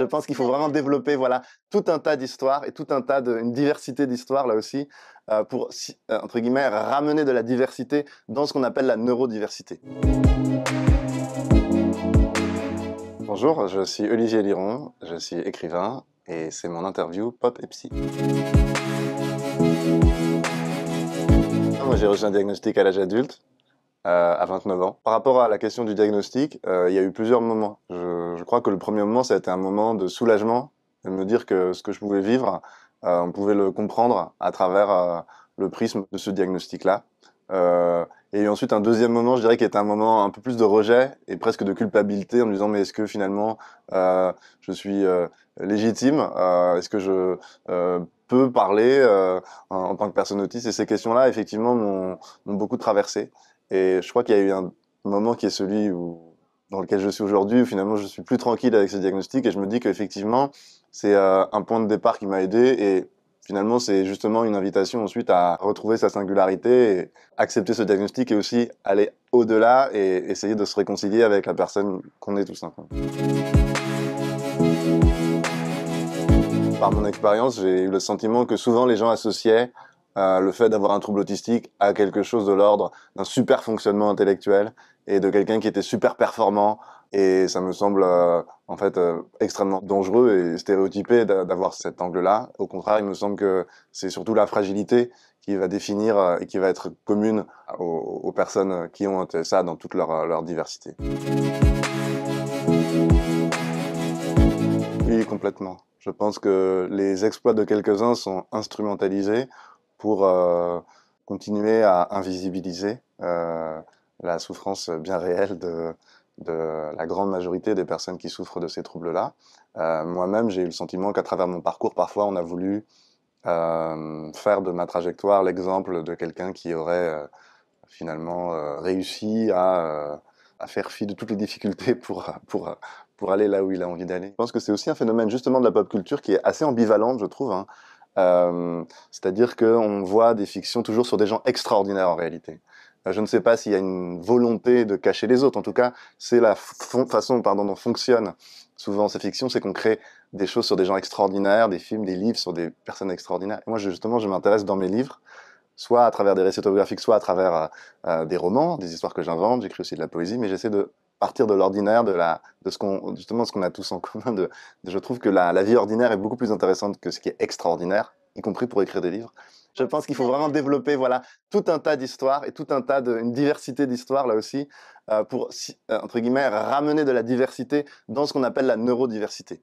Je pense qu'il faut vraiment développer, voilà, tout un tas d'histoires et tout un tas une diversité d'histoires là aussi, pour entre guillemets «ramener de la diversité» dans ce qu'on appelle la neurodiversité. Bonjour, je suis Olivier Liron, je suis écrivain et c'est mon interview Pop et Psy. Moi j'ai reçu un diagnostic à l'âge adulte, à 29 ans. Par rapport à la question du diagnostic, il y a eu plusieurs moments. Je crois que le premier moment, ça a été un moment de soulagement, de me dire que ce que je pouvais vivre, on pouvait le comprendre à travers le prisme de ce diagnostic-là. Et ensuite un deuxième moment, je dirais, qui était un moment un peu plus de rejet et presque de culpabilité en me disant mais est-ce que finalement je suis légitime, est-ce que je peux parler en tant que personne autiste, et ces questions-là effectivement m'ont beaucoup traversé. Et je crois qu'il y a eu un moment qui est celui dans lequel je suis aujourd'hui, où finalement je suis plus tranquille avec ce diagnostic et je me dis qu'effectivement c'est un point de départ qui m'a aidé, et finalement c'est justement une invitation ensuite à retrouver sa singularité et accepter ce diagnostic et aussi aller au-delà et essayer de se réconcilier avec la personne qu'on est tout simplement. Par mon expérience, j'ai eu le sentiment que souvent les gens associaient le fait d'avoir un trouble autistique à quelque chose de l'ordre d'un super fonctionnement intellectuel et de quelqu'un qui était super performant. Et ça me semble en fait extrêmement dangereux et stéréotypé d'avoir cet angle-là. Au contraire, il me semble que c'est surtout la fragilité qui va définir et qui va être commune aux personnes qui ont ça dans toute leur diversité. Oui, complètement. Je pense que les exploits de quelques-uns sont instrumentalisés pour continuer à invisibiliser la souffrance bien réelle de la grande majorité des personnes qui souffrent de ces troubles-là. Moi-même, j'ai eu le sentiment qu'à travers mon parcours, parfois, on a voulu faire de ma trajectoire l'exemple de quelqu'un qui aurait finalement réussi à faire fi de toutes les difficultés pour aller là où il a envie d'aller. Je pense que c'est aussi un phénomène justement de la pop culture qui est assez ambivalente, je trouve, hein. C'est-à-dire qu'on voit des fictions toujours sur des gens extraordinaires en réalité. Je ne sais pas s'il y a une volonté de cacher les autres. En tout cas, c'est la façon dont fonctionnent souvent ces fictions, c'est qu'on crée des choses sur des gens extraordinaires, des films, des livres sur des personnes extraordinaires. Et moi, justement, je m'intéresse dans mes livres, soit à travers des récits autobiographiques, soit à travers des romans, des histoires que j'invente. J'écris aussi de la poésie, mais j'essaie de partir de l'ordinaire, de ce qu'on a tous en commun. Je trouve que la vie ordinaire est beaucoup plus intéressante que ce qui est extraordinaire, y compris pour écrire des livres. Je pense qu'il faut vraiment développer, voilà, tout un tas d'histoires et tout un tas une diversité d'histoires là aussi, pour entre guillemets ramener de la diversité dans ce qu'on appelle la neurodiversité.